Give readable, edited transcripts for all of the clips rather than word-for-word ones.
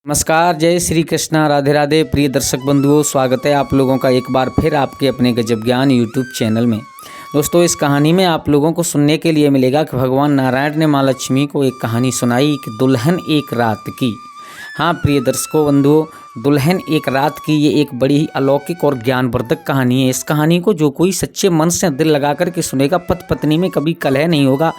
नमस्कार, जय श्री कृष्णा, राधे राधे। प्रिय दर्शक बंधुओं, स्वागत है आप लोगों का एक बार फिर आपके अपने गजब ज्ञान यूट्यूब चैनल में। दोस्तों, इस कहानी में आप लोगों को सुनने के लिए मिलेगा कि भगवान नारायण ने माँ लक्ष्मी को एक कहानी सुनाई कि दुल्हन एक रात की। हाँ प्रिय दर्शकों बंधुओं, दुल्हन एक रात की ये एक बड़ी ही अलौकिक और ज्ञानवर्धक कहानी है। इस कहानी को जो कोई सच्चे मन से दिल लगा कर के सुनेगा, पति पत्नी में कभी कलह नहीं होगा,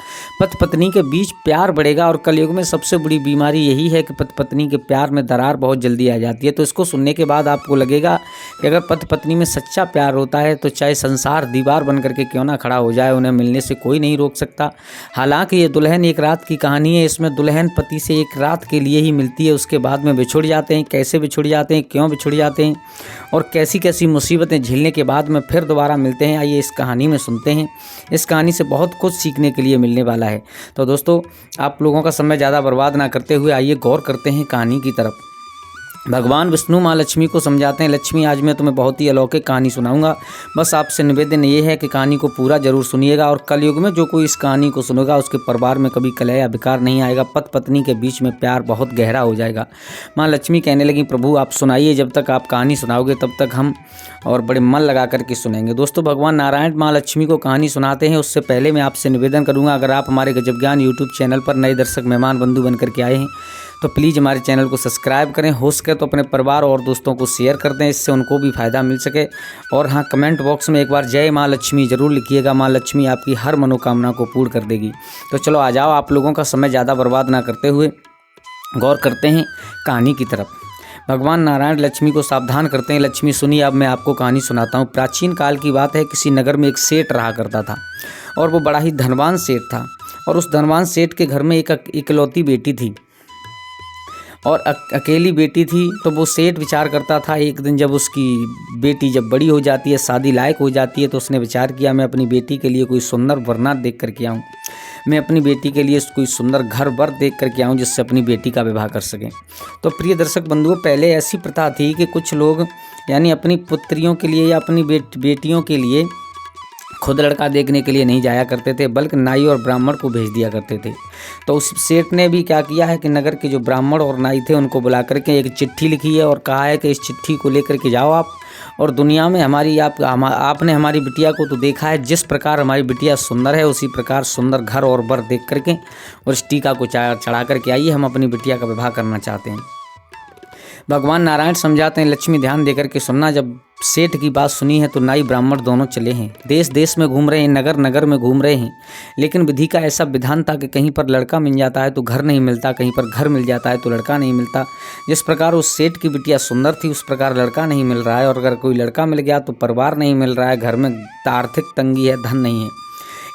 पति पत्नी के बीच प्यार बढ़ेगा। और कलयुग में सबसे बड़ी बीमारी यही है कि पति पत्नी के प्यार में दरार बहुत जल्दी आ जाती है। तो इसको सुनने के बाद आपको लगेगा कि अगर पति पत्नी में सच्चा प्यार होता है तो चाहे संसार दीवार बन करके क्यों ना खड़ा हो जाए, उन्हें मिलने से कोई नहीं रोक सकता। हालांकि ये दुल्हन एक रात की कहानी है। इसमें दुल्हन पति से एक रात के लिए ही मिलती है, उसके बाद में बिछुड़ जाते हैं। कैसे बिछुड़ जाते हैं, क्यों बिछुड़ जाते हैं और कैसी कैसी मुसीबतें झेलने के बाद में फिर दोबारा मिलते हैं, आइए इस कहानी में सुनते हैं। इस कहानी से बहुत कुछ सीखने के लिए मिलने वाला है। तो दोस्तों, आप लोगों का समय ज़्यादा बर्बाद ना करते हुए आइए गौर करते हैं कहानी की तरफ। भगवान विष्णु माँ लक्ष्मी को समझाते हैं, लक्ष्मी आज मैं तुम्हें बहुत ही अलौकिक कहानी सुनाऊंगा। बस आपसे निवेदन ये है कि कहानी को पूरा जरूर सुनिएगा। और कलयुग में जो कोई इस कहानी को सुनेगा उसके परिवार में कभी कलह या विकार नहीं आएगा, पति पत्नी के बीच में प्यार बहुत गहरा हो जाएगा। माँ लक्ष्मी कहने लगी, प्रभु आप सुनाइए, जब तक आप कहानी सुनाओगे तब तक हम और बड़े मन लगा करके सुनेंगे। दोस्तों, भगवान नारायण माँ लक्ष्मी को कहानी सुनाते हैं उससे पहले मैं आपसे निवेदन करूँगा, अगर आप हमारे गजब ज्ञान यूट्यूब चैनल पर नए दर्शक मेहमान बंधु बन करके आए हैं तो प्लीज़ हमारे चैनल को सब्सक्राइब करें, हो सके तो अपने परिवार और दोस्तों को शेयर कर दें, इससे उनको भी फ़ायदा मिल सके। और हाँ, कमेंट बॉक्स में एक बार जय माँ लक्ष्मी ज़रूर लिखिएगा, माँ लक्ष्मी आपकी हर मनोकामना को पूर्ण कर देगी। तो चलो आ जाओ, आप लोगों का समय ज़्यादा बर्बाद ना करते हुए गौर करते हैं कहानी की तरफ। भगवान नारायण लक्ष्मी को सावधान करते हैं, लक्ष्मी सुनिए, अब मैं आपको कहानी सुनाता हूँ। प्राचीन काल की बात है, किसी नगर में एक सेठ रहा करता था और वो बड़ा ही धनवान सेठ था। और उस धनवान सेठ के घर में एक इकलौती बेटी थी और अकेली बेटी थी। तो वो सेठ विचार करता था, एक दिन जब उसकी बेटी जब बड़ी हो जाती है, शादी लायक हो जाती है, तो उसने विचार किया मैं अपनी बेटी के लिए कोई सुंदर वरना देख करके आऊँ, मैं अपनी बेटी के लिए कोई सुंदर घर बर देख करके आऊँ जिससे अपनी बेटी का विवाह कर सकें। तो प्रिय दर्शक बंधुओं, पहले ऐसी प्रथा थी कि कुछ लोग यानी अपनी पुत्रियों के लिए या अपनी बेटियों के लिए खुद लड़का देखने के लिए नहीं जाया करते थे, बल्कि नाई और ब्राह्मण को भेज दिया करते थे। तो उस सेठ ने भी क्या किया है कि नगर के जो ब्राह्मण और नाई थे उनको बुला करके एक चिट्ठी लिखी है और कहा है कि इस चिट्ठी को लेकर के जाओ आप, और दुनिया में आपने हमारी बिटिया को तो देखा है, जिस प्रकार हमारी बिटिया सुंदर है उसी प्रकार सुंदर घर और बर देख करके और इस टीका को चढ़ा करके आइए, हम अपनी बिटिया का विवाह करना चाहते हैं। भगवान नारायण समझाते हैं, लक्ष्मी ध्यान देकर के सुनना, जब सेठ की बात सुनी है तो नाई ब्राह्मण दोनों चले हैं, देश देश में घूम रहे हैं, नगर नगर में घूम रहे हैं, लेकिन विधि का ऐसा विधान था कि कहीं पर लड़का मिल जाता है तो घर नहीं मिलता, कहीं पर घर मिल जाता है तो लड़का नहीं मिलता। जिस प्रकार उस सेठ की बिटिया सुंदर थी उस प्रकार लड़का नहीं मिल रहा है, और अगर कोई लड़का मिल गया तो परिवार नहीं मिल रहा है, घर में आर्थिक तंगी है, धन नहीं है।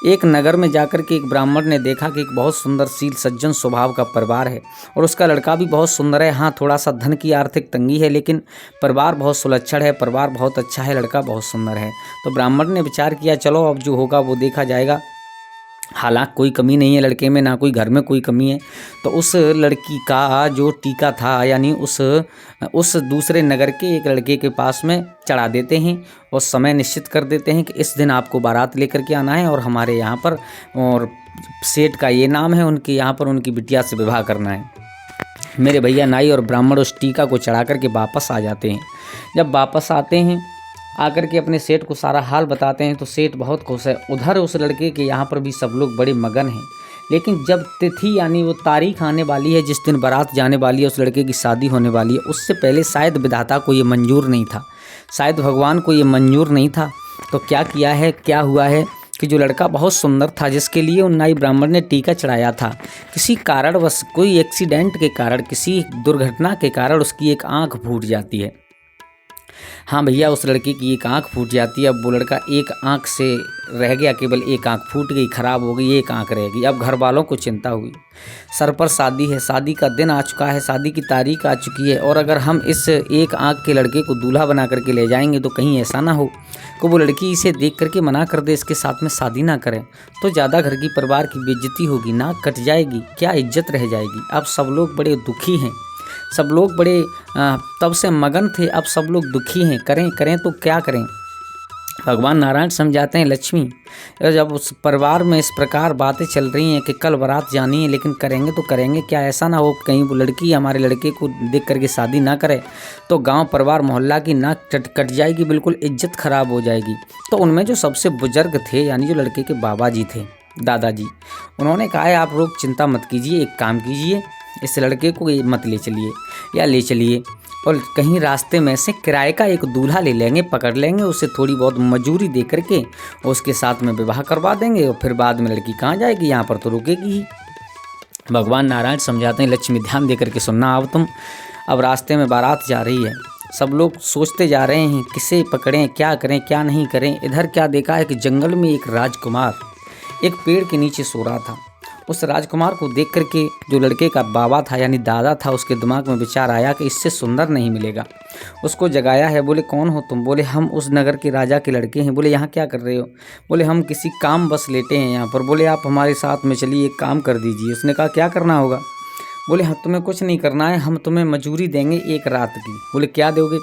एक नगर में जाकर के एक ब्राह्मण ने देखा कि एक बहुत सुंदरशील सज्जन स्वभाव का परिवार है और उसका लड़का भी बहुत सुंदर है। हाँ, थोड़ा सा धन की आर्थिक तंगी है, लेकिन परिवार बहुत सुलक्षण है, परिवार बहुत अच्छा है, लड़का बहुत सुंदर है। तो ब्राह्मण ने विचार किया, चलो अब जो होगा वो देखा जाएगा। हालांकि कोई कमी नहीं है लड़के में, ना कोई घर में कोई कमी है। तो उस लड़की का जो टीका था यानी उस दूसरे नगर के एक लड़के के पास में चढ़ा देते हैं और समय निश्चित कर देते हैं कि इस दिन आपको बारात लेकर के आना है और हमारे यहाँ पर, और सेठ का ये नाम है, उनके यहाँ पर उनकी बिटिया से विवाह करना है। मेरे भैया नाई और ब्राह्मण उस टीका को चढ़ा करके वापस आ जाते हैं। जब वापस आते हैं, आकर के अपने सेठ को सारा हाल बताते हैं तो सेठ बहुत खुश है। उधर उस लड़के के यहाँ पर भी सब लोग बड़े मगन हैं, लेकिन जब तिथि यानी वो तारीख आने वाली है जिस दिन बारात जाने वाली है, उस लड़के की शादी होने वाली है, उससे पहले शायद विधाता को ये मंजूर नहीं था, शायद भगवान को ये मंजूर नहीं था। तो क्या हुआ है कि जो लड़का बहुत सुंदर था, जिसके लिए उन नाई ब्राह्मण ने टीका चढ़ाया था, किसी कारणवश, कोई एक्सीडेंट के कारण, किसी दुर्घटना के कारण उसकी एक आँख फूट जाती है। हाँ भैया, उस लड़के की एक आंख फूट जाती है। अब वो लड़का एक आंख से रह गया, केवल एक आंख फूट गई, खराब हो गई, एक आंख रह गई। अब घर वालों को चिंता हुई, सर पर शादी है, शादी का दिन आ चुका है, शादी की तारीख आ चुकी है, और अगर हम इस एक आंख के लड़के को दूल्हा बना करके ले जाएंगे तो कहीं ऐसा ना हो कि वो लड़की इसे देख करके मना कर दे, इसके साथ में शादी ना करें, तो ज़्यादा घर की परिवार की बेइज्जती होगी, नाक कट जाएगी, क्या इज्जत रह जाएगी। अब सब लोग बड़े दुखी हैं, सब लोग बड़े तब से मगन थे, अब सब लोग दुखी हैं, करें तो क्या करें। भगवान नारायण समझाते हैं लक्ष्मी, जब उस परिवार में इस प्रकार बातें चल रही हैं कि कल बारात जानी है, लेकिन करेंगे तो करेंगे क्या, ऐसा ना हो कहीं वो लड़की हमारे लड़के को देख करके शादी ना करे तो गांव परिवार मोहल्ला की नाक कट जाएगी, बिल्कुल इज्जत खराब हो जाएगी। तो उनमें जो सबसे बुजुर्ग थे यानी जो लड़के के बाबा जी थे, दादाजी, उन्होंने कहा है आप लोग चिंता मत कीजिए, एक काम कीजिए, इस लड़के को मत ले चलिए या ले चलिए और कहीं रास्ते में से किराए का एक दूल्हा ले लेंगे, पकड़ लेंगे, उसे थोड़ी बहुत मजूरी दे करके उसके साथ में विवाह करवा देंगे और फिर बाद में लड़की कहाँ जाएगी, यहाँ पर तो रुकेगी ही। भगवान नारायण समझाते हैं लक्ष्मी ध्यान दे करके सुनना अब रास्ते में बारात जा रही है, सब लोग सोचते जा रहे हैं किसे पकड़ें, क्या करें क्या नहीं करें। इधर क्या देखा है कि जंगल में एक राजकुमार एक पेड़ के नीचे सो रहा था। उस राजकुमार को देख करके जो लड़के का बाबा था यानी दादा था, उसके दिमाग में विचार आया कि इससे सुंदर नहीं मिलेगा। उसको जगाया है, बोले कौन हो तुम? बोले हम उस नगर के राजा के लड़के हैं। बोले यहाँ क्या कर रहे हो? बोले हम किसी काम बस लेटे हैं यहाँ पर। बोले आप हमारे साथ में चलिए, एक काम कर दीजिए। उसने कहा क्या करना होगा? बोले हाँ तुम्हें कुछ नहीं करना है, हम तुम्हें मजूरी देंगे एक रात की। बोले क्या दोगे?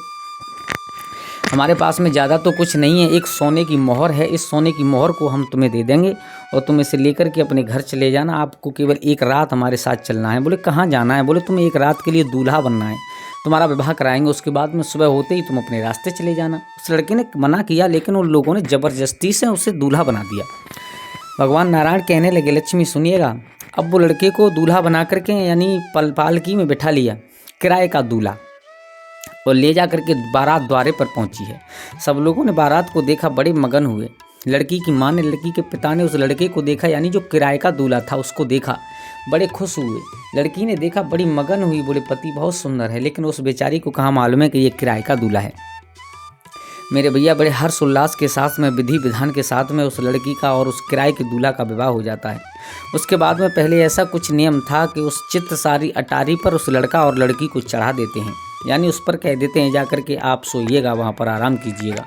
हमारे पास में ज़्यादा तो कुछ नहीं है, एक सोने की मोहर है, इस सोने की मोहर को हम तुम्हें दे देंगे और तुम इसे लेकर के अपने घर चले जाना, आपको केवल एक रात हमारे साथ चलना है। बोले कहाँ जाना है? बोले तुम्हें एक रात के लिए दूल्हा बनना है, तुम्हारा विवाह कराएंगे, उसके बाद में सुबह होते ही तुम अपने रास्ते चले जाना। उस लड़के ने मना किया, लेकिन उन लोगों ने ज़बरदस्ती से उसे दूल्हा बना दिया। भगवान नारायण कहने लगे लक्ष्मी सुनिएगा, अब वो लड़के को दूल्हा बना करके यानी पालकी में बिठा लिया, किराए का दूल्हा, और ले जा करके बारात द्वारे पर पहुंची है। सब लोगों ने बारात को देखा, बड़े मगन हुए। लड़की की माँ ने, लड़की के पिता ने उस लड़के को देखा यानी जो किराए का दूल्हा था उसको देखा, बड़े खुश हुए। लड़की ने देखा, बड़ी मगन हुई, बोले पति बहुत सुंदर है, लेकिन उस बेचारी को कहाँ मालूम है कि ये किराए का दूल्हा है। मेरे भैया बड़े हर्ष उल्लास के साथ में, विधि विधान के साथ में उस लड़की का और उस किराए के दूल्हा का विवाह हो जाता है। उसके बाद में पहले ऐसा कुछ नियम था कि उस चित्त सारी अटारी पर उस लड़का और लड़की को चढ़ा देते हैं, यानी उस पर कह देते हैं जा कर के आप सोइएगा, वहाँ पर आराम कीजिएगा।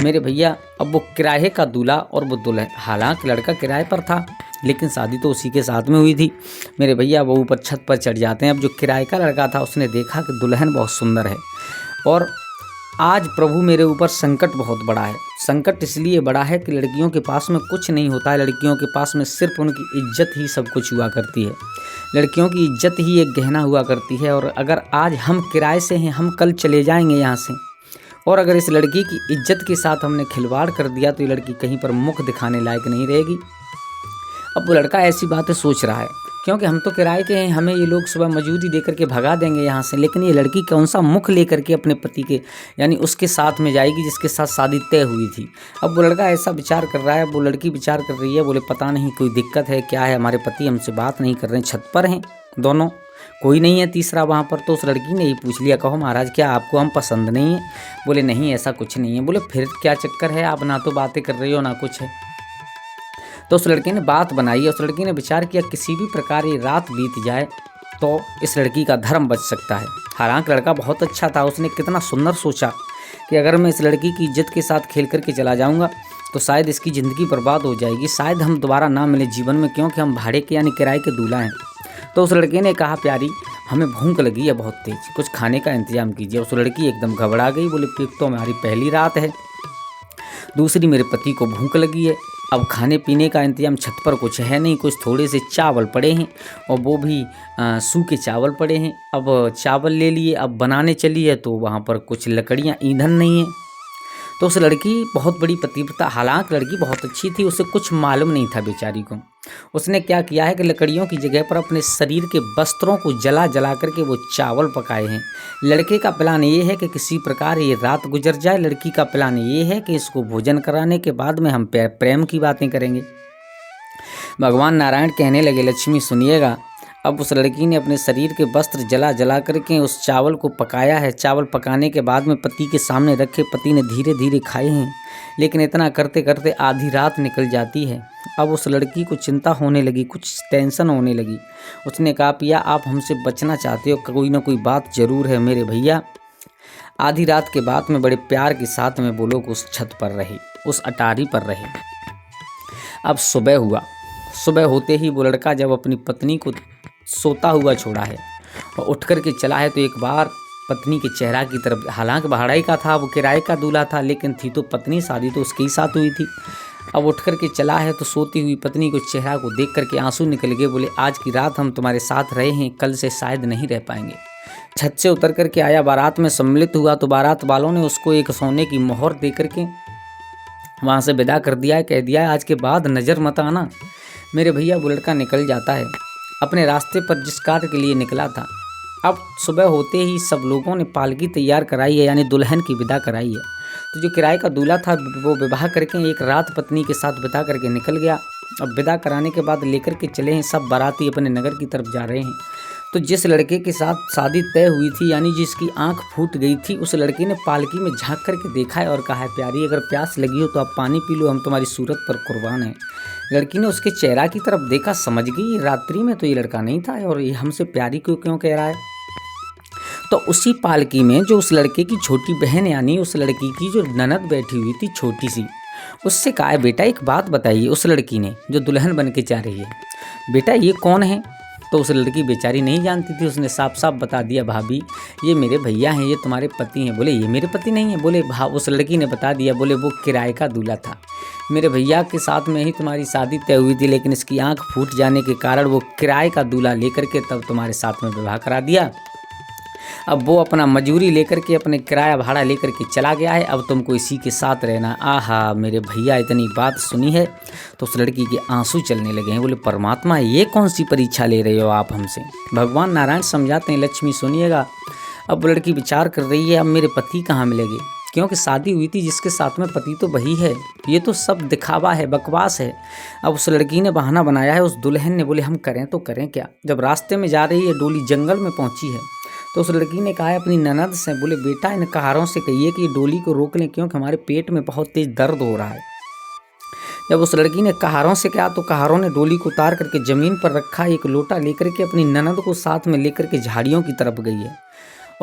मेरे भैया अब वो किराए का दूल्हा और वो दुल्हन, हालांकि लड़का किराए पर था लेकिन शादी तो उसी के साथ में हुई थी। मेरे भैया वो ऊपर छत पर चढ़ जाते हैं। अब जो किराए का लड़का था उसने देखा कि दुल्हन बहुत सुंदर है और आज प्रभु मेरे ऊपर संकट बहुत बड़ा है। संकट इसलिए बड़ा है कि लड़कियों के पास में कुछ नहीं होता है, लड़कियों के पास में सिर्फ उनकी इज्जत ही सब कुछ हुआ करती है। लड़कियों की इज्जत ही एक गहना हुआ करती है, और अगर आज हम किराए से हैं, हम कल चले जाएंगे यहाँ से, और अगर इस लड़की की इज्जत के साथ हमने खिलवाड़ कर दिया तो ये लड़की कहीं पर मुख दिखाने लायक नहीं रहेगी। अब वो लड़का ऐसी बातें सोच रहा है, क्योंकि हम तो किराए के हैं, हमें ये लोग सुबह मजूरी दे करके भगा देंगे यहाँ से, लेकिन ये लड़की कौन सा मुख लेकर के अपने पति के यानी उसके साथ में जाएगी जिसके साथ शादी तय हुई थी। अब वो लड़का ऐसा विचार कर रहा है, वो लड़की विचार कर रही है, बोले पता नहीं कोई दिक्कत है क्या है, हमारे पति हमसे बात नहीं कर रहे हैं, छत पर हैं दोनों, कोई नहीं है तीसरा वहाँ पर। तो उस लड़की ने ही पूछ लिया, कहो महाराज क्या आपको हम पसंद नहीं है? बोले नहीं ऐसा कुछ नहीं है। बोले फिर क्या चक्कर है, आप ना तो बातें कर रही हो ना कुछ है। तो उस लड़के ने बात बनाई, उस लड़की ने विचार किया किसी भी प्रकार ये रात बीत जाए तो इस लड़की का धर्म बच सकता है। हालांकि लड़का बहुत अच्छा था, उसने कितना सुंदर सोचा कि अगर मैं इस लड़की की इज्जत के साथ खेल करके चला जाऊंगा तो शायद इसकी ज़िंदगी बर्बाद हो जाएगी, शायद हम दोबारा ना मिले जीवन में, क्योंकि हम भाड़े के यानी किराए के दूल्हा हैं। तो उस लड़के ने कहा प्यारी हमें भूख लगी है बहुत तेज, कुछ खाने का इंतजाम कीजिए। उस लड़की एकदम घबरा गई, बोले एक तो हमारी पहली रात है, दूसरी मेरे पति को भूख लगी है, अब खाने पीने का इंतजाम छत पर कुछ है नहीं, कुछ थोड़े से चावल पड़े हैं और वो भी सूखे चावल पड़े हैं। अब चावल ले लिए, अब बनाने चली है तो वहाँ पर कुछ लकड़ियाँ, ईंधन नहीं है। तो उस लड़की बहुत बड़ी पतिव्रता, हालांकि लड़की बहुत अच्छी थी, उसे कुछ मालूम नहीं था बेचारी को। उसने क्या किया है कि लकड़ियों की जगह पर अपने शरीर के वस्त्रों को जला जला करके वो चावल पकाए हैं। लड़के का प्लान ये है कि किसी प्रकार ये रात गुजर जाए, लड़की का प्लान ये है कि इसको भोजन कराने के बाद में हम प्रेम की बातें करेंगे। भगवान नारायण कहने लगे लक्ष्मी सुनिएगा, अब उस लड़की ने अपने शरीर के वस्त्र जला जला करके उस चावल को पकाया है। चावल पकाने के बाद में पति के सामने रखे, पति ने धीरे धीरे खाए हैं, लेकिन इतना करते करते आधी रात निकल जाती है। अब उस लड़की को चिंता होने लगी, कुछ टेंशन होने लगी। उसने कहा पिया आप हमसे बचना चाहते हो, कोई ना कोई बात जरूर है। मेरे भैया आधी रात के बाद में बड़े प्यार के साथ में वो लोग उस छत पर रहे, उस अटारी पर रहे। अब सुबह हुआ, सुबह होते ही वो लड़का जब अपनी पत्नी को सोता हुआ छोड़ा है और उठ कर के चला है तो एक बार पत्नी के चेहरा की तरफ। हालांकि भाड़ाई का था, वो किराए का दूल्हा था, लेकिन थी तो पत्नी, शादी तो उसके ही साथ हुई थी। अब उठ कर के चला है तो सोती हुई पत्नी को चेहरा को देख करके आंसू निकल गए। बोले आज की रात हम तुम्हारे साथ रहे हैं, कल से शायद नहीं रह पाएंगे। छत से उतर करके आया, बारात में सम्मिलित हुआ तो बारात वालों ने उसको एक सोने की मोहर दे करके वहाँ से विदा कर दिया है। कह दिया है आज के बाद नज़र मत आना। मेरे भैया वो लड़का निकल जाता है अपने रास्ते पर जिस कार्य के लिए निकला था। अब सुबह होते ही सब लोगों ने पालकी तैयार कराई है, यानी दुल्हन की विदा कराई है। तो जो किराए का दूल्हा था वो विवाह करके एक रात पत्नी के साथ बिता करके निकल गया। अब विदा कराने के बाद लेकर के चले हैं सब बाराती अपने नगर की तरफ जा रहे हैं। तो जिस लड़के के साथ शादी तय हुई थी, यानी जिसकी आंख फूट गई थी, उस लड़के ने पालकी में झांक करके देखा है और कहा है प्यारी अगर प्यास लगी हो तो आप पानी पी लो, हम तुम्हारी सूरत पर कुर्बान हैं। लड़की ने उसके चेहरा की तरफ देखा, समझ गई रात्रि में तो ये लड़का नहीं था और ये हमसे प्यारी क्यों कह रहा है। तो उसी पालकी में जो उस लड़के की छोटी बहन, यानी उस लड़की की जो ननद बैठी हुई थी छोटी सी, उससे कहा है बेटा एक बात बताइए। उस लड़की ने जो दुल्हन बन के जा रही है, बेटा ये कौन है। तो उस लड़की बेचारी नहीं जानती थी, उसने साफ साफ बता दिया भाभी ये मेरे भैया हैं, ये तुम्हारे पति हैं। बोले ये मेरे पति नहीं है। बोले उस लड़की ने बता दिया, बोले वो किराए का दूल्हा था, मेरे भैया के साथ में ही तुम्हारी शादी तय हुई थी, लेकिन इसकी आंख फूट जाने के कारण वो किराए का दूल्हा लेकर के तब तुम्हारे साथ में विवाह करा दिया। अब वो अपना मजूरी लेकर के अपने किराया भाड़ा लेकर के चला गया है, अब तुमको इसी के साथ रहना। आहा मेरे भैया इतनी बात सुनी है तो उस लड़की के आंसू चलने लगे हैं। बोले परमात्मा ये कौन सी परीक्षा ले रहे हो आप हमसे। भगवान नारायण समझाते हैं लक्ष्मी सुनिएगा। अब वो लड़की विचार कर रही है अब मेरे पति कहाँ मिलेंगे, क्योंकि शादी हुई थी जिसके साथ में पति तो वही है, ये तो सब दिखावा है, बकवास है। अब उस लड़की ने बहाना बनाया है, उस दुल्हन ने। बोले हम करें तो करें क्या। जब रास्ते में जा रही है, डोली जंगल में पहुंची है, तो उस लड़की ने कहा है अपनी ननद से, बोले बेटा इन कहारों से कहिए कि डोली को रोक लें, क्योंकि हमारे पेट में बहुत तेज दर्द हो रहा है। जब उस लड़की ने कहारों से कहा तो कहारों ने डोली को उतार करके ज़मीन पर रखा, एक लोटा लेकर के अपनी ननद को साथ में लेकर के झाड़ियों की तरफ गई है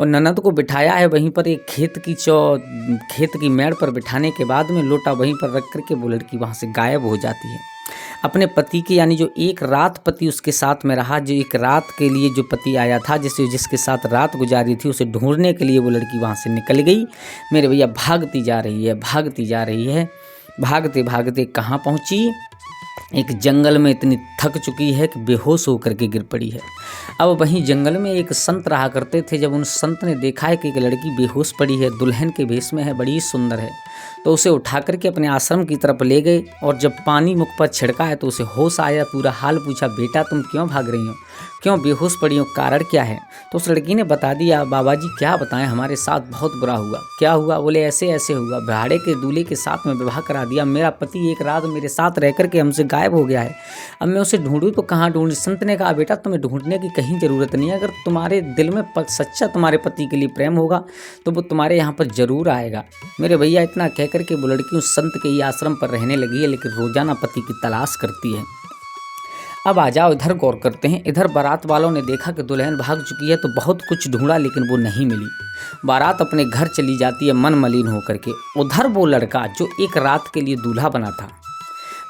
और ननद को बिठाया है वहीं पर एक खेत की मेड़ पर बिठाने के बाद में लोटा वहीं पर रख करके वो लड़की वहाँ से गायब हो जाती है। अपने पति के, यानी जो एक रात पति उसके साथ में रहा, जो एक रात के लिए जो पति आया था, जिसके साथ रात गुजारी थी, उसे ढूंढने के लिए वो लड़की वहाँ से निकल गई। मेरे भैया भागती जा रही है, भागती जा रही है, भागते भागते कहाँ पहुँची, एक जंगल में इतनी थक चुकी है कि बेहोश होकर के गिर पड़ी है। अब वहीं जंगल में एक संत रहा करते थे। जब उन संत ने देखा है कि एक लड़की बेहोश पड़ी है, दुल्हन के भेष में है, बड़ी सुंदर है, तो उसे उठा करके अपने आश्रम की तरफ ले गए और जब पानी मुख पर छिड़का है तो उसे होश आया। पूरा हाल पूछा, बेटा तुम क्यों भाग रही हो, क्यों बेहोश पड़ी हो, कारण क्या है। तो उस लड़की ने बता दिया, बाबा जी क्या बताएं, हमारे साथ बहुत बुरा हुआ। क्या हुआ। बोले ऐसे ऐसे हुआ, भाड़े के दूल्हे के साथ में विवाह करा दिया, मेरा पति एक रात मेरे साथ रह करके हमसे गायब हो गया है, अब मैं उसे ढूंढूं तो कहाँ ढूंढूं। संत ने कहा बेटा तुम्हें ढूंढने की कहीं ज़रूरत नहीं है, अगर तुम्हारे दिल में सच्चा तुम्हारे पति के लिए प्रेम होगा तो वो तुम्हारे यहाँ पर ज़रूर आएगा। मेरे भैया इतना कह करके वो लड़की उस संत के ही आश्रम पर रहने लगी है, लेकिन रोजाना पति की तलाश करती है। अब आ जाओ इधर गौर करते हैं। इधर बारात वालों ने देखा कि दुल्हन भाग चुकी है तो बहुत कुछ ढूंढा, लेकिन वो नहीं मिली। बारात अपने घर चली जाती है मन मलिन होकर के। उधर वो लड़का जो एक रात के लिए दूल्हा बना था,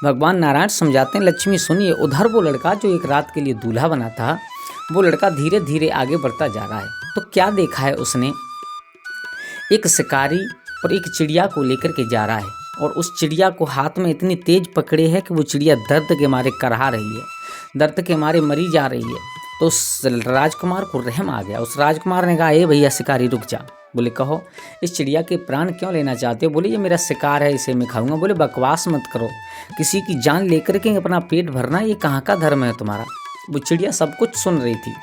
भगवान नारायण समझाते हैं लक्ष्मी सुनिए, उधर वो लड़का जो एक रात के लिए दूल्हा बना था, वो लड़का धीरे धीरे आगे बढ़ता जा रहा है। तो क्या देखा है उसने, एक शिकारी और एक चिड़िया को लेकर के जा रहा है और उस चिड़िया को हाथ में इतनी तेज पकड़े है कि वो चिड़िया दर्द के मारे करहा रही है, दर्द के मारे मरी जा रही है। तो उस राजकुमार को रहम आ गया। उस राजकुमार ने कहा ए भैया शिकारी रुक जा। बोले कहो इस चिड़िया के प्राण क्यों लेना चाहते हो। बोले ये मेरा शिकार है, इसे मैं खाऊंगा। बोले बकवास मत करो, किसी की जान लेकर के अपना पेट भरना ये कहाँ का धर्म है तुम्हारा। वो चिड़िया सब कुछ सुन रही थी।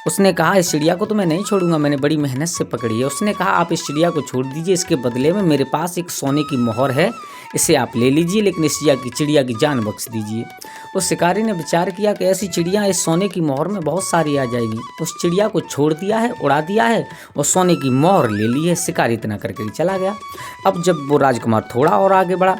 उसने कहा इस चिड़िया को तो मैं नहीं छोड़ूंगा, मैंने बड़ी मेहनत से पकड़ी है। उसने कहा आप इस चिड़िया को छोड़ दीजिए, इसके बदले में मेरे पास एक सोने की मोहर है, इसे आप ले लीजिए, लेकिन इस चिड़िया की जान बख्श दीजिए। उस शिकारी ने विचार किया कि ऐसी चिड़िया इस सोने की मोहर में बहुत सारी आ जाएगी। उस चिड़िया को छोड़ दिया है, उड़ा दिया है और सोने की मोहर ले ली है। शिकारी इतना करके चला गया। अब जब वो राजकुमार थोड़ा और आगे बढ़ा,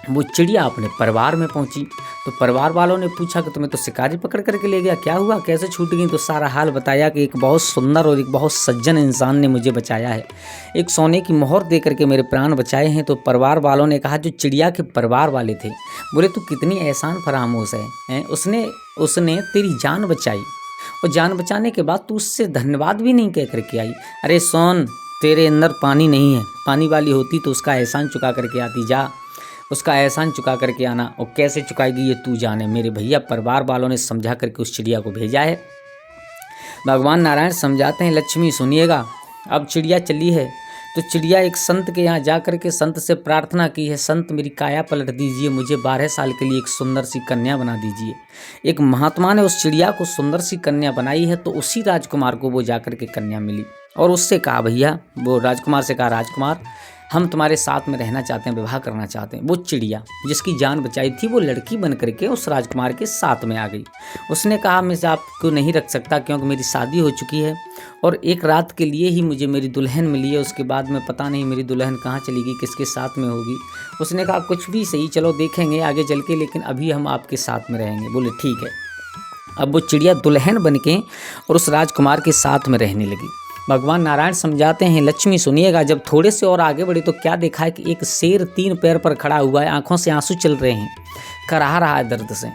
वो चिड़िया अपने परिवार में पहुंची तो परिवार वालों ने पूछा कि तुम्हें तो शिकारी पकड़ करके ले गया, क्या हुआ, कैसे छूट गई। तो सारा हाल बताया कि एक बहुत सुंदर और एक बहुत सज्जन इंसान ने मुझे बचाया है, एक सोने की मोहर दे करके मेरे प्राण बचाए हैं। तो परिवार वालों ने कहा, जो चिड़िया के परिवार वाले थे, बोले तू कितनी एहसान फरामोश है, उसने तेरी जान बचाई। और जान बचाने के बाद तू उससे धन्यवाद भी नहीं कह करके आई। अरे सोन, तेरे अंदर पानी नहीं है, पानी वाली होती तो उसका एहसान चुका करके आती। जा, उसका एहसान चुका करके आना। और कैसे चुकाएगी ये तू जाने। मेरे भैया परिवार वालों ने समझा करके उस चिड़िया को भेजा है। भगवान नारायण समझाते हैं, लक्ष्मी सुनिएगा, अब चिड़िया चली है तो चिड़िया एक संत के यहाँ जा कर के संत से प्रार्थना की है, संत मेरी काया पलट दीजिए, मुझे 12 साल के लिए एक सुंदर सी कन्या बना दीजिए। एक महात्मा ने उस चिड़िया को सुंदर सी कन्या बनाई है, तो उसी राजकुमार को वो जा कर के कन्या मिली और उससे कहा, भैया, वो राजकुमार से कहा, राजकुमार हम तुम्हारे साथ में रहना चाहते हैं, विवाह करना चाहते हैं। वो चिड़िया जिसकी जान बचाई थी वो लड़की बन करके उस राजकुमार के साथ में आ गई। उसने कहा, मैं आपको नहीं रख सकता क्योंकि मेरी शादी हो चुकी है और एक रात के लिए ही मुझे मेरी दुल्हन मिली है, उसके बाद में पता नहीं मेरी दुल्हन कहाँ चलेगी, किसके साथ में होगी। उसने कहा, कुछ भी सही, चलो देखेंगे आगे चल के, लेकिन अभी हम आपके साथ में रहेंगे। बोले ठीक है। अब वो चिड़िया दुल्हन बन के और उस राजकुमार के साथ में रहने लगी। भगवान नारायण समझाते हैं, लक्ष्मी सुनिएगा, जब थोड़े से और आगे बढ़े तो क्या देखा है कि एक शेर 3 पैर पर खड़ा हुआ है, आंखों से आंसू चल रहे हैं, कराह रहा है दर्द से।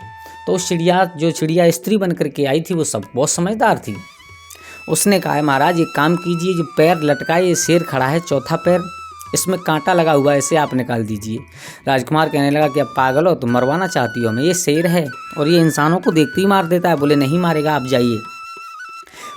तो उस चिड़िया स्त्री बन करके आई थी, वो सब बहुत समझदार थी। उसने कहा, महाराज एक काम कीजिए, जो पैर लटकाए ये शेर खड़ा है, चौथा पैर इसमें कांटा लगा हुआ है, इसे आप निकाल दीजिए। राजकुमार कहने लगा कि अब पागल हो, तुम मरवाना चाहती हो हमें? ये शेर है और ये इंसानों को देखते ही मार देता है। बोले नहीं मारेगा, आप जाइए।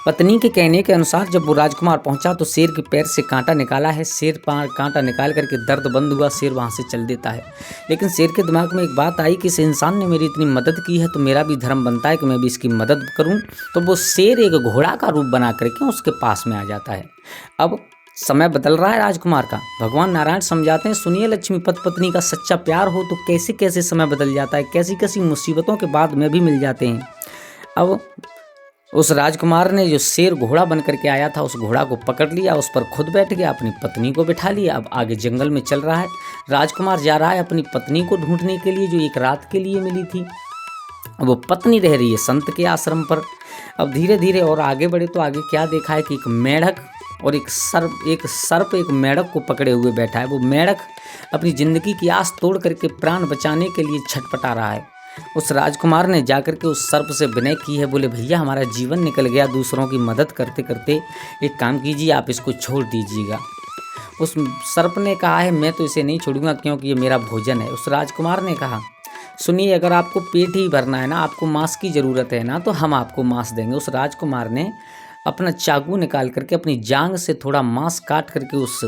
पत्नी के कहने के अनुसार जब वो राजकुमार पहुंचा तो शेर के पैर से कांटा निकाला है। शेर कांटा निकाल करके दर्द बंद हुआ, शेर वहाँ से चल देता है। लेकिन शेर के दिमाग में एक बात आई कि इस इंसान ने मेरी इतनी मदद की है तो मेरा भी धर्म बनता है कि मैं भी इसकी मदद करूं। तो वो शेर एक घोड़ा का रूप बना करके उसके पास में आ जाता है। अब समय बदल रहा है राजकुमार का। भगवान नारायण समझाते हैं, सुनिए लक्ष्मी, पति पत्नी का सच्चा प्यार हो तो कैसे कैसे समय बदल जाता है, कैसी कैसी मुसीबतों के बाद में भी मिल जाते हैं। अब उस राजकुमार ने जो शेर घोड़ा बन करके आया था, उस घोड़ा को पकड़ लिया, उस पर खुद बैठ गया, अपनी पत्नी को बिठा लिया। अब आगे जंगल में चल रहा है। राजकुमार जा रहा है अपनी पत्नी को ढूंढने के लिए, जो एक रात के लिए मिली थी। अब वो पत्नी रह रही है संत के आश्रम पर। अब धीरे धीरे और आगे बढ़े तो आगे क्या देखा है कि एक मेढक और एक सर्प एक मेढक को पकड़े हुए बैठा है। वो मेढक अपनी जिंदगी की आस तोड़ करके प्राण बचाने के लिए छटपटा रहा है। उस राजकुमार ने जाकर के उस सर्प से विनय की है। बोले भैया, हमारा जीवन निकल गया दूसरों की मदद करते करते, एक काम कीजिए, आप इसको छोड़ दीजिएगा। उस सर्प ने कहा है, मैं तो इसे नहीं छोड़ूंगा क्योंकि ये मेरा भोजन है। उस राजकुमार ने कहा, सुनिए, अगर आपको पेट ही भरना है ना, आपको मांस की ज़रूरत है ना, तो हम आपको मांस देंगे। उस राजकुमार ने अपना चाकू निकाल करके अपनी जांग से थोड़ा मांस काट करके उस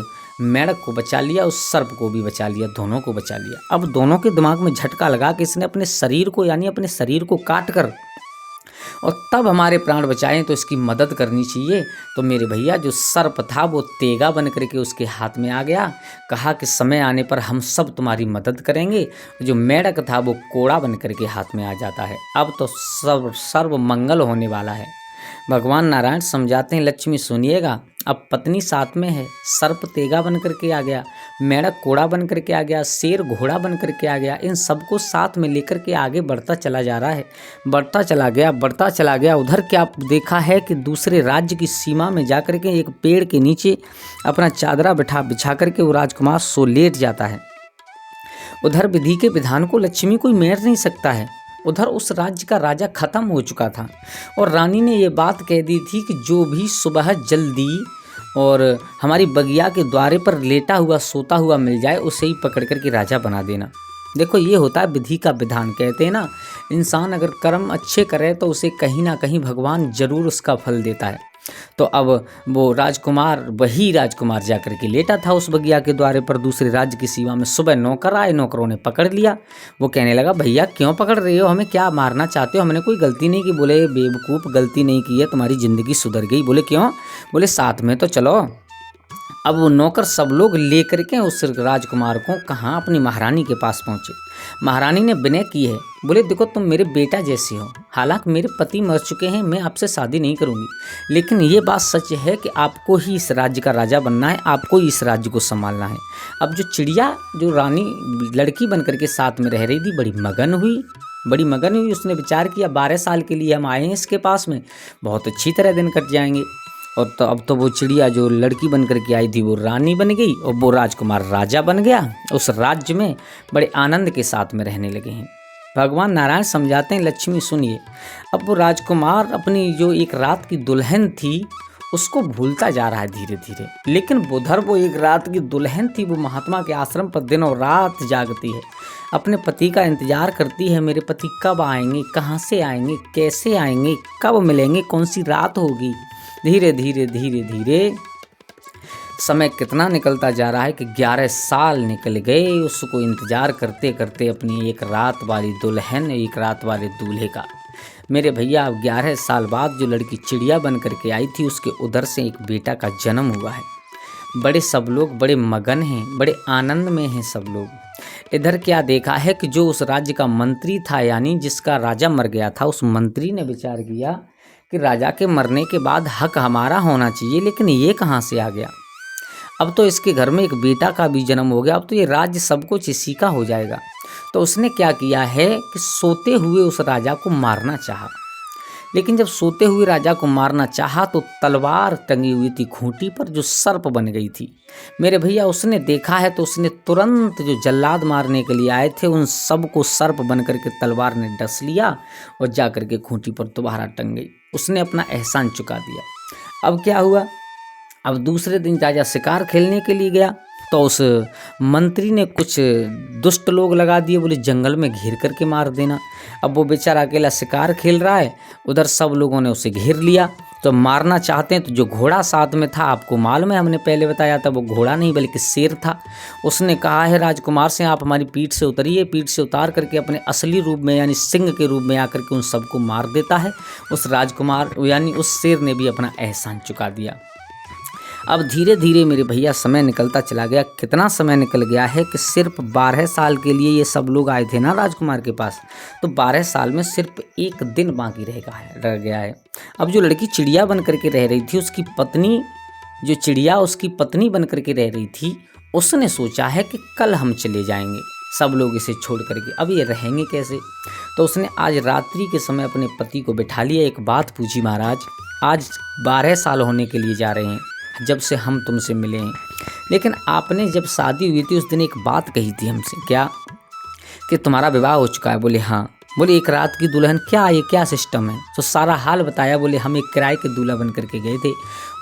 मेढक को बचा लिया, उस सर्प को भी बचा लिया, दोनों को बचा लिया। अब दोनों के दिमाग में झटका लगा कि इसने अपने शरीर को, यानी अपने शरीर को काट कर और तब हमारे प्राण बचाए, तो इसकी मदद करनी चाहिए। तो मेरे भैया, जो सर्प था वो तेगा बन करके उसके हाथ में आ गया। कहा कि समय आने पर हम सब तुम्हारी मदद करेंगे। जो मेढक था वो कोड़ा बन करके हाथ में आ जाता है। अब तो सर्व मंगल होने वाला है। भगवान नारायण समझाते हैं, लक्ष्मी सुनिएगा, अब पत्नी साथ में है, सर्प तेगा बन करके आ गया, मेढक कोड़ा बन करके आ गया, शेर घोड़ा बन करके आ गया। इन सबको साथ में लेकर के आगे बढ़ता चला जा रहा है। बढ़ता चला गया। उधर क्या देखा है कि दूसरे राज्य की सीमा में जा कर के एक पेड़ के नीचे अपना चादरा बिछा करके वो राजकुमार सो लेट जाता है। उधर विधि के विधान को लक्ष्मी कोई मेर नहीं सकता है। उधर उस राज्य का राजा खत्म हो चुका था और रानी ने ये बात कह दी थी कि जो भी सुबह जल्दी और हमारी बगिया के द्वारे पर लेटा हुआ सोता हुआ मिल जाए, उसे ही पकड़ कर के राजा बना देना। देखो, ये होता है विधि का विधान। कहते हैं ना, इंसान अगर कर्म अच्छे करे तो उसे कहीं ना कहीं भगवान जरूर उसका फल देता है। तो अब वो वही राजकुमार जाकर के लेटा था उस बगिया के द्वारे पर दूसरे राज्य की सीमा में। सुबह नौकर आए, नौकरों ने पकड़ लिया। वो कहने लगा, भैया क्यों पकड़ रहे हो, हमें क्या मारना चाहते हो, हमने कोई गलती नहीं की। बोले, बेवकूफ़, गलती नहीं की है, तुम्हारी ज़िंदगी सुधर गई। बोले क्यों? बोले साथ में तो चलो। अब वो नौकर सब लोग लेकर के उस राजकुमार को कहाँ, अपनी महारानी के पास पहुँचे। महारानी ने विनय की है। बोले, देखो, तुम मेरे बेटा जैसे हो, हालांकि मेरे पति मर चुके हैं, मैं आपसे शादी नहीं करूंगी, लेकिन ये बात सच है कि आपको ही इस राज्य का राजा बनना है, आपको ही इस राज्य को संभालना है। अब जो चिड़िया, जो रानी लड़की बन करके साथ में रह रही थी, बड़ी मगन हुई। उसने विचार किया, 12 साल के लिए हम आए हैं इसके पास में, बहुत अच्छी तरह दिन कट जाएंगे। और तो अब तो वो चिड़िया जो लड़की बन करके आई थी वो रानी बन गई और वो राजकुमार राजा बन गया। उस राज्य में बड़े आनंद के साथ में रहने लगे हैं। भगवान नारायण समझाते हैं, लक्ष्मी सुनिए। अब वो राजकुमार अपनी जो एक रात की दुल्हन थी उसको भूलता जा रहा है धीरे धीरे, लेकिन उधर वो एक रात की दुल्हन थी, वो महात्मा के आश्रम पर दिनों रात जागती है, अपने पति का इंतजार करती है। मेरे पति कब आएंगे, कहाँ से आएंगे, कैसे आएंगे, कब मिलेंगे, कौन सी रात होगी। धीरे धीरे धीरे धीरे समय कितना निकलता जा रहा है कि 11 साल निकल गए उसको इंतजार करते करते अपनी एक रात वाली दुल्हन, एक रात वाले दूल्हे का। मेरे भैया, अब 11 साल बाद जो लड़की चिड़िया बन करके आई थी उसके उधर से एक बेटा का जन्म हुआ है। बड़े सब लोग बड़े मगन हैं, बड़े आनंद में हैं सब लोग। इधर क्या देखा है कि जो उस राज्य का मंत्री था, यानी जिसका राजा मर गया था, उस मंत्री ने विचार किया कि राजा के मरने के बाद हक हमारा होना चाहिए, लेकिन ये कहाँ से आ गया। अब तो इसके घर में एक बेटा का भी जन्म हो गया, अब तो ये राज्य सब कुछ इसी का हो जाएगा। तो उसने क्या किया है कि सोते हुए उस राजा को मारना चाहा, लेकिन जब सोते हुए राजा को मारना चाहा तो तलवार टंगी हुई थी खूंटी पर जो सर्प बन गई थी। मेरे भैया, उसने देखा है तो उसने तुरंत जो जल्लाद मारने के लिए आए थे उन सबको सर्प बन करके तलवार ने डस लिया और जा करके खूंटी पर दोबारा टंग गई। उसने अपना एहसान चुका दिया। अब क्या हुआ, अब दूसरे दिन राजा शिकार खेलने के लिए गया तो उस मंत्री ने कुछ दुष्ट लोग लगा दिए, बोले जंगल में घेर करके मार देना। अब वो बेचारा अकेला शिकार खेल रहा है, उधर सब लोगों ने उसे घेर लिया। तो मारना चाहते हैं तो जो घोड़ा साथ में था, आपको मालूम है हमने पहले बताया था, वो घोड़ा नहीं बल्कि शेर था। उसने कहा है राजकुमार से, आप हमारी पीठ से उतरिए। पीठ से उतार करके अपने असली रूप में यानी सिंह के रूप में आकर के उन सबको मार देता है। उस राजकुमार यानी उस शेर ने भी अपना एहसान चुका दिया। अब धीरे धीरे मेरे भैया समय निकलता चला गया। कितना समय निकल गया है कि सिर्फ 12 साल के लिए ये सब लोग आए थे ना राजकुमार के पास, तो 12 साल में सिर्फ एक दिन बाकी रह गया है। अब जो लड़की चिड़िया बन करके रह रही थी, उसकी पत्नी, जो चिड़िया उसकी पत्नी बन करके रह रही थी, उसने सोचा है कि कल हम चले जाएंगे सब लोग इसे छोड़ करके, अब ये रहेंगे कैसे। तो उसने आज रात्रि के समय अपने पति को बिठा लिया, एक बात पूछी, महाराज आज 12 साल होने के लिए जा रहे हैं जब से हम तुमसे मिले हैं, लेकिन आपने जब शादी हुई थी उस दिन एक बात कही थी हमसे, क्या कि तुम्हारा विवाह हो चुका है। बोले हाँ। बोले एक रात की दुल्हन, क्या ये क्या सिस्टम है। तो सारा हाल बताया। बोले हम एक किराए के दूल्हा बन करके गए थे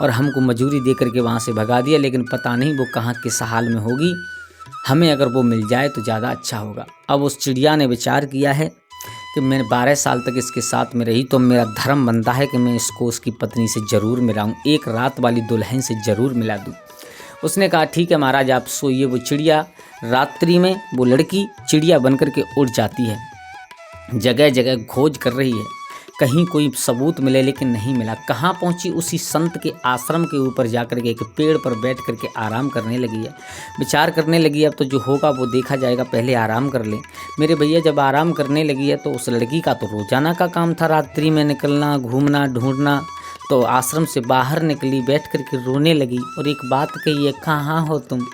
और हमको मजूरी दे करके वहाँ से भगा दिया, लेकिन पता नहीं वो कहाँ किस हाल में होगी, हमें अगर वो मिल जाए तो ज़्यादा अच्छा होगा। अब उस चिड़िया ने विचार किया है कि मैं 12 साल तक इसके साथ में रही तो मेरा धर्म बनता है कि मैं इसको उसकी पत्नी से ज़रूर मिलाऊं, एक रात वाली दुल्हन से ज़रूर मिला दूं। उसने कहा ठीक है महाराज, आप सोइए। वो चिड़िया रात्रि में, वो लड़की चिड़िया बन कर के उड़ जाती है, जगह जगह खोज कर रही है, कहीं कोई सबूत मिले, लेकिन नहीं मिला। कहाँ पहुँची, उसी संत के आश्रम के ऊपर जाकर के एक पेड़ पर बैठ करके आराम करने लगी है। विचार करने लगी, अब तो जो होगा वो देखा जाएगा, पहले आराम कर लें। मेरे भैया, जब आराम करने लगी है तो उस लड़की का तो रोजाना का काम था रात्रि में निकलना, घूमना, ढूंढना। तो आश्रम से बाहर निकली, बैठ करके रोने लगी और एक बात कही है, कहाँ हो तुम,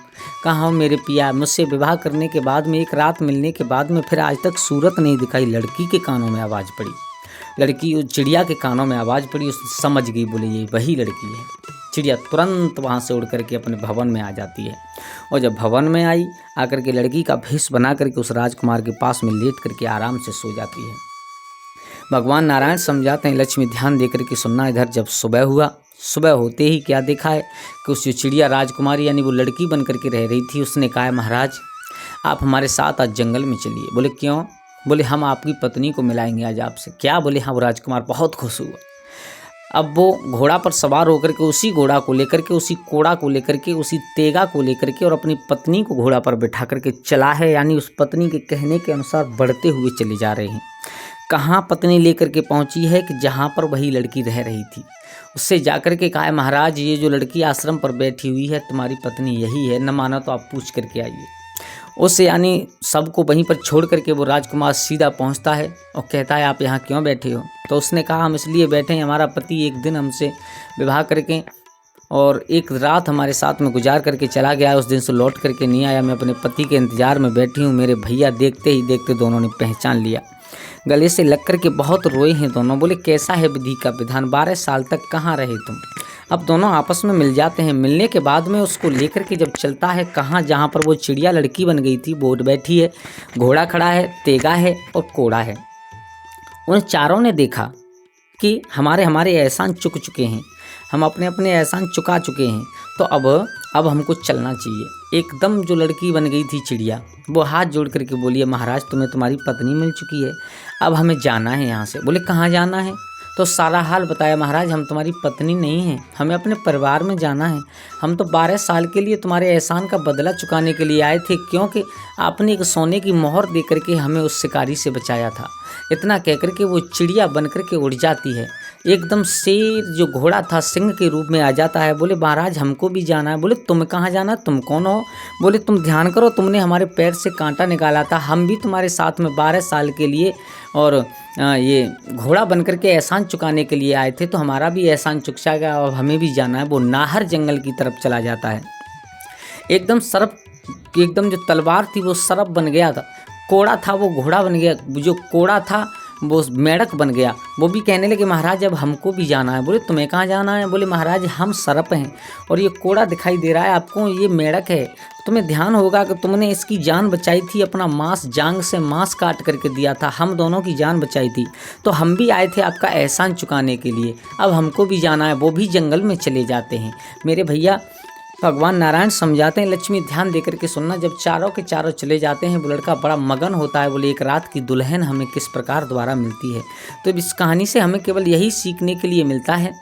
कहाँ हो मेरे पिया। मुझसे विवाह करने के बाद में, एक रात मिलने के बाद में फिर आज तक सूरत नहीं दिखाई। लड़की के कानों में आवाज़ पड़ी, लड़की चिड़िया के कानों में आवाज़ पड़ी, उसने समझ गई, बोले ये वही लड़की है। चिड़िया तुरंत वहाँ से उड़ करके अपने भवन में आ जाती है और जब भवन में आई, आकर के लड़की का भेष बना करके उस राजकुमार के पास में लेट करके आराम से सो जाती है। भगवान नारायण समझाते हैं, लक्ष्मी ध्यान दे करके सुनना। इधर जब सुबह हुआ, सुबह होते ही क्या देखा है कि उस जो चिड़िया राजकुमारी यानी वो लड़की बन करके रह रही थी, उसने कहा महाराज आप हमारे साथ आज जंगल में चलिए। बोले क्यों। बोले हम आपकी पत्नी को मिलाएंगे आज आपसे। क्या। बोले हाँ। वो राजकुमार बहुत खुश हुआ। अब वो घोड़ा पर सवार होकर के, उसी घोड़ा को लेकर के, उसी कोड़ा को लेकर के, उसी तेगा को लेकर के और अपनी पत्नी को घोड़ा पर बिठा करके चला है, यानी उस पत्नी के कहने के अनुसार बढ़ते हुए चले जा रहे हैं। कहाँ पत्नी लेकर के पहुँची है कि जहाँ पर वही लड़की रह रही थी, उससे जाकर के कहा महाराज ये जो लड़की आश्रम पर बैठी हुई है तुम्हारी पत्नी यही है, न माना तो आप पूछ करके आइए। उससे यानी सबको वहीं पर छोड़ करके वो राजकुमार सीधा पहुंचता है और कहता है आप यहाँ क्यों बैठे हो। तो उसने कहा हम इसलिए बैठे हैं, हमारा पति एक दिन हमसे विवाह करके और एक रात हमारे साथ में गुजार करके चला गया, उस दिन से लौट करके नहीं आया। मैं अपने पति के इंतजार में बैठी हूँ। मेरे भैया देखते ही देखते दोनों ने पहचान लिया, गले से लग करके बहुत रोए हैं दोनों। बोले कैसा है विधि का विधान, 12 साल तक कहाँ रहे तुम, अब दोनों आपस में मिल जाते हैं। मिलने के बाद में उसको लेकर के जब चलता है कहाँ, जहाँ पर वो चिड़िया लड़की बन गई थी, बोट बैठी है, घोड़ा खड़ा है, तेगा है और कोड़ा है। उन चारों ने देखा कि हमारे एहसान चुक चुके हैं, हम अपने अपने एहसान चुका चुके हैं, तो अब हमको चलना चाहिए। एकदम जो लड़की बन गई थी चिड़िया, वो हाथ जोड़ करके बोली, महाराज तुम्हें तुम्हारी पत्नी मिल चुकी है, अब हमें जाना है यहाँ से। बोले कहाँ जाना है? तो सारा हाल बताया, महाराज हम तुम्हारी पत्नी नहीं हैं, हमें अपने परिवार में जाना है। हम तो 12 साल के लिए तुम्हारे एहसान का बदला चुकाने के लिए आए थे, क्योंकि आपने एक सोने की मोहर दे करके हमें उस शिकारी से बचाया था। इतना कह करके वो चिड़िया बन करके उड़ जाती है। एकदम शेर जो घोड़ा था सिंह के रूप में आ जाता है। बोले महाराज हमको भी जाना है। बोले तुम कहाँ जाना, तुम कौन हो? बोले तुम ध्यान करो, तुमने हमारे पैर से कांटा निकाला था, हम भी तुम्हारे साथ में 12 साल के लिए और ये घोड़ा बन करके एहसान चुकाने के लिए आए थे, तो हमारा भी एहसान चुक जाएगा और हमें भी जाना है। वो नाहर जंगल की तरफ चला जाता है। एकदम सर्प, एकदम जो तलवार थी वो सर्प बन गया था, कोड़ा था वो घोड़ा बन गया, जो कोड़ा था वो मेढक बन गया। वो भी कहने लगे महाराज अब हमको भी जाना है। बोले तुम्हें कहाँ जाना है? बोले महाराज हम सर्प हैं और ये कोड़ा दिखाई दे रहा है आपको, ये मेढक है। तुम्हें ध्यान होगा कि तुमने इसकी जान बचाई थी, अपना मांस, जांग से मांस काट करके दिया था, हम दोनों की जान बचाई थी, तो हम भी आए थे आपका एहसान चुकाने के लिए, अब हमको भी जाना है। वो भी जंगल में चले जाते हैं। मेरे भैया भगवान नारायण समझाते हैं, लक्ष्मी ध्यान देकर के सुनना, जब चारों के चारों चले जाते हैं, वो लड़का बड़ा मगन होता है। बोले एक रात की दुल्हन हमें किस प्रकार द्वारा मिलती है। तो इस कहानी से हमें केवल यही सीखने के लिए मिलता है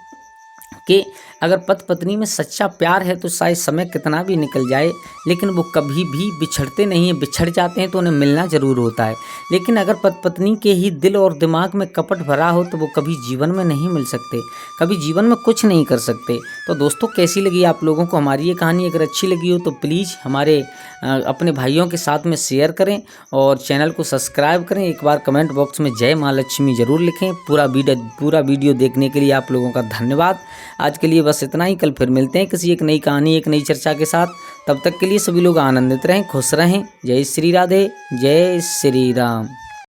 कि अगर पति पत्नी में सच्चा प्यार है तो शायद समय कितना भी निकल जाए, लेकिन वो कभी भी बिछड़ते नहीं हैं। बिछड़ जाते हैं तो उन्हें मिलना ज़रूर होता है, लेकिन अगर पति पत्नी के ही दिल और दिमाग में कपट भरा हो तो वो कभी जीवन में नहीं मिल सकते, कभी जीवन में कुछ नहीं कर सकते। तो दोस्तों कैसी लगी आप लोगों को हमारी ये कहानी? अगर अच्छी लगी हो तो प्लीज़ हमारे अपने भाइयों के साथ में शेयर करें और चैनल को सब्सक्राइब करें। एक बार कमेंट बॉक्स में जय माँ लक्ष्मी ज़रूर लिखें। पूरा वीडियो देखने के लिए आप लोगों का धन्यवाद। आज के लिए बस इतना ही। कल फिर मिलते हैं किसी एक नई कहानी, एक नई चर्चा के साथ। तब तक के लिए सभी लोग आनंदित रहें, खुश रहें। जय श्री राधे, जय श्री राम।